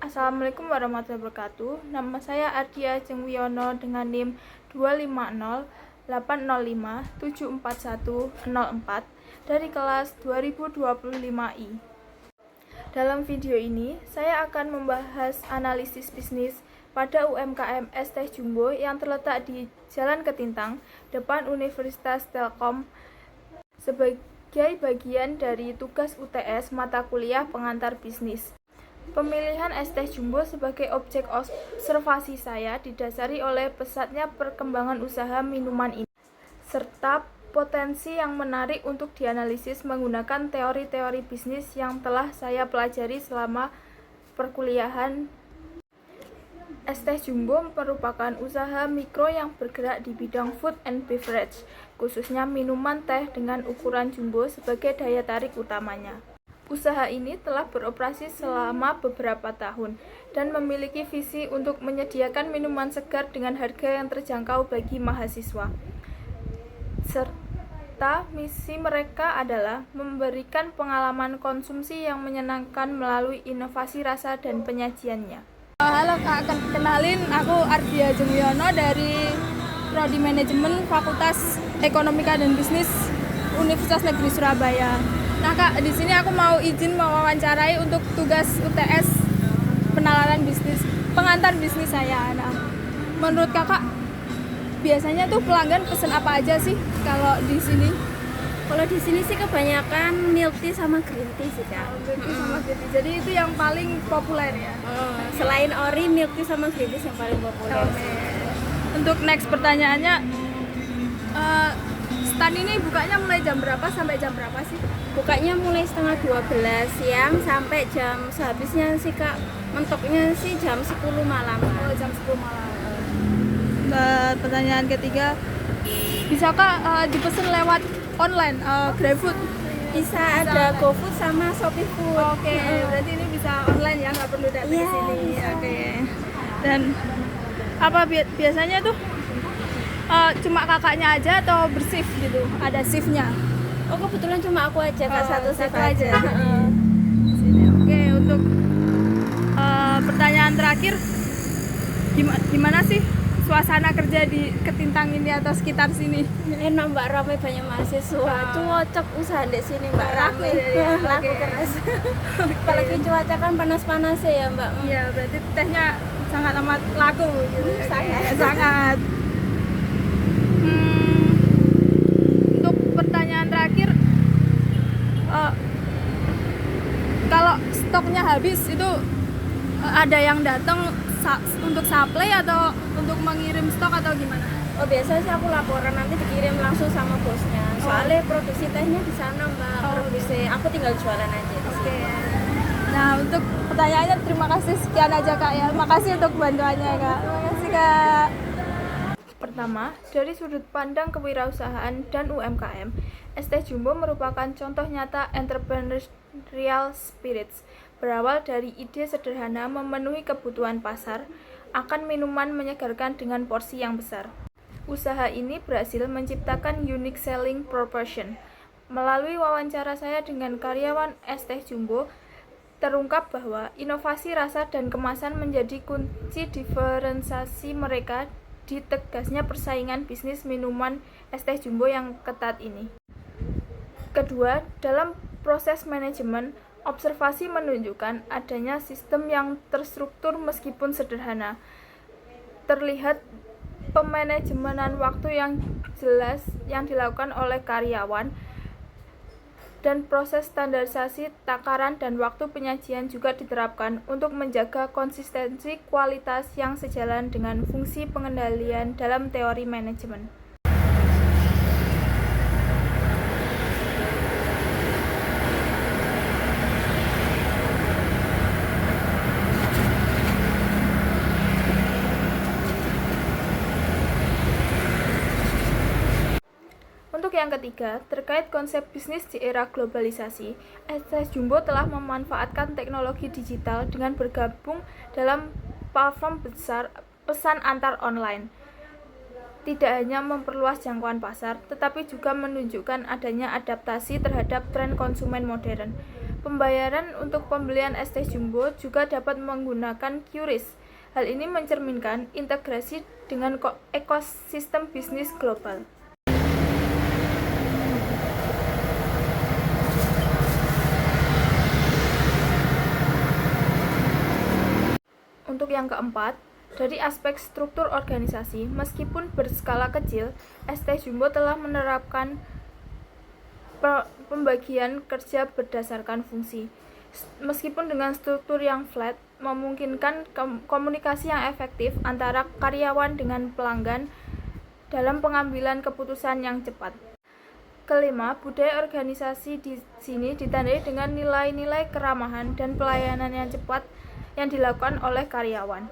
Assalamualaikum warahmatullahi wabarakatuh. Nama saya Ardia Ajeng Wiono dengan NIM 25080574104 dari kelas 2025I. Dalam video ini, saya akan membahas analisis bisnis pada UMKM Es Teh Jumbo yang terletak di Jalan Ketintang, depan Universitas Telkom, sebagai bagian dari tugas UTS mata kuliah pengantar bisnis. Pemilihan Es Teh Jumbo sebagai objek observasi saya didasari oleh pesatnya perkembangan usaha minuman ini, serta potensi yang menarik untuk dianalisis menggunakan teori-teori bisnis yang telah saya pelajari selama perkuliahan. Es Teh Jumbo merupakan usaha mikro yang bergerak di bidang food and beverage, khususnya minuman teh dengan ukuran jumbo sebagai daya tarik utamanya. Usaha ini telah beroperasi selama beberapa tahun dan memiliki visi untuk menyediakan minuman segar dengan harga yang terjangkau bagi mahasiswa. Serta misi mereka adalah memberikan pengalaman konsumsi yang menyenangkan melalui inovasi rasa dan penyajiannya. Halo Kak, kenalin aku Ardia Ajeng Wiono dari Prodi Manajemen Fakultas Ekonomika dan Bisnis Universitas Negeri Surabaya. Nah Kak, di sini aku mau izin mewawancarai untuk tugas UTS penalaran bisnis, pengantar bisnis saya. Nah, menurut Kakak, biasanya tuh pelanggan pesen apa aja sih kalau di sini? Kalau di sini sih kebanyakan milk tea sama green tea sih Kak. Milk tea sama green tea. Jadi itu yang paling populer ya. Selain ori, milk tea sama green tea yang paling populer. Untuk next pertanyaannya, stand ini bukanya mulai jam berapa sampai jam berapa sih? Bukanya mulai setengah 12 siang sampai jam sehabisnya sih Kak. Mentoknya sih jam 10 malam. Oh, jam 10 malam. Pertanyaan ketiga, bisakah dipesan lewat online, GrabFood? Bisa ada GoFood sama Shopee Food. Oke, berarti ini bisa online ya, nggak perlu datang ke sini. Oke. Dan apa biasanya tuh cuma kakaknya aja atau bershift gitu? Ada shiftnya? Oh, kebetulan cuma aku aja Kak, satu shift aja. Oke, untuk pertanyaan terakhir, gimana sih suasana kerja di Ketintang ini atau sekitar sini? Enak Mbak, ramai banyak mahasiswa. Cocok usaha di sini Mbak, ramai. Laku keras. Apalagi cuaca kan panas-panas ya Mbak. Iya, berarti tehnya sangat amat laku gitu. Sangat. Untuk pertanyaan terakhir, kalau stoknya habis itu ada yang datang untuk supply atau untuk mengirim stok atau gimana? Oh, biasanya sih aku laporan, nanti dikirim langsung sama bosnya. Soalnya produksi tehnya di sana Mbak. Produksi, aku tinggal jualan aja. Oke. Nah, untuk pertanyaannya terima kasih, sekian aja Kak ya. Makasih untuk bantuannya Kak. Terima kasih Kak. Pertama, dari sudut pandang kewirausahaan dan UMKM, Es Teh Jumbo merupakan contoh nyata entrepreneurial spirits. Berawal dari ide sederhana memenuhi kebutuhan pasar akan minuman menyegarkan dengan porsi yang besar. Usaha ini berhasil menciptakan unique selling proposition. Melalui wawancara saya dengan karyawan Es Teh Jumbo, terungkap bahwa inovasi rasa dan kemasan menjadi kunci diferensiasi mereka di tegasnya persaingan bisnis minuman Es Teh Jumbo yang ketat ini. Kedua, dalam proses manajemen, observasi menunjukkan adanya sistem yang terstruktur meskipun sederhana. Terlihat pemanajemenan waktu yang jelas yang dilakukan oleh karyawan dan proses standarisasi takaran dan waktu penyajian juga diterapkan untuk menjaga konsistensi kualitas yang sejalan dengan fungsi pengendalian dalam teori manajemen. Untuk yang ketiga, terkait konsep bisnis di era globalisasi, Es Teh Jumbo telah memanfaatkan teknologi digital dengan bergabung dalam platform besar pesan antar online. Tidak hanya memperluas jangkauan pasar, tetapi juga menunjukkan adanya adaptasi terhadap tren konsumen modern. Pembayaran untuk pembelian es teh jumbo juga dapat menggunakan QRIS. Hal ini mencerminkan integrasi dengan ekosistem bisnis global. Untuk yang keempat, dari aspek struktur organisasi, meskipun berskala kecil, ST Jumbo telah menerapkan pembagian kerja berdasarkan fungsi. Meskipun dengan struktur yang flat, memungkinkan komunikasi yang efektif antara karyawan dengan pelanggan dalam pengambilan keputusan yang cepat. Kelima, budaya organisasi di sini ditandai dengan nilai-nilai keramahan dan pelayanan yang cepat yang dilakukan oleh karyawan.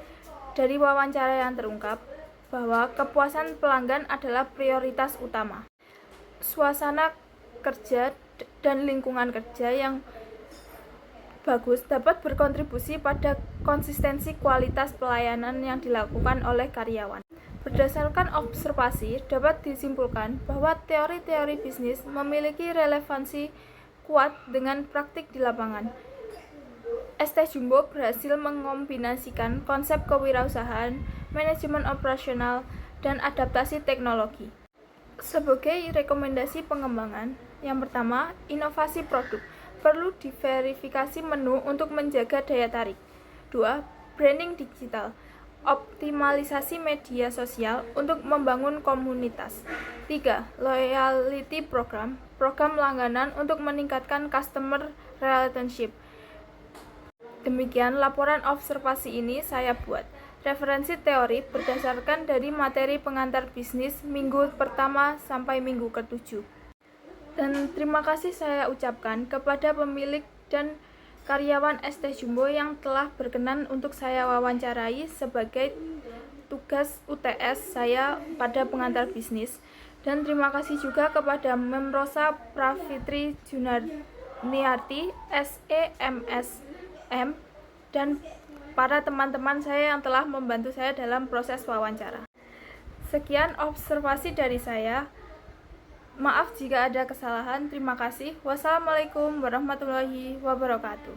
Dari wawancara yang terungkap bahwa kepuasan pelanggan adalah prioritas utama. Suasana kerja dan lingkungan kerja yang bagus dapat berkontribusi pada konsistensi kualitas pelayanan yang dilakukan oleh karyawan. Berdasarkan observasi, dapat disimpulkan bahwa teori-teori bisnis memiliki relevansi kuat dengan praktik di lapangan. ST Jumbo berhasil mengombinasikan konsep kewirausahaan, manajemen operasional, dan adaptasi teknologi. Sebagai rekomendasi pengembangan, yang pertama, inovasi produk. Perlu diverifikasi menu untuk menjaga daya tarik. 2. Branding digital. Optimalisasi media sosial untuk membangun komunitas. 3. Loyalty program. Program langganan untuk meningkatkan customer relationship. Demikian laporan observasi ini saya buat. Referensi teori berdasarkan dari materi pengantar bisnis minggu pertama sampai minggu ke-7. Dan terima kasih saya ucapkan kepada pemilik dan karyawan ST Jumbo yang telah berkenan untuk saya wawancarai sebagai tugas UTS saya pada pengantar bisnis. Dan terima kasih juga kepada Memrosa Pravitri Junarniarti, SEMSM, dan para teman-teman saya yang telah membantu saya dalam proses wawancara. Sekian observasi dari saya. Maaf jika ada kesalahan. Terima kasih. Wassalamualaikum warahmatullahi wabarakatuh.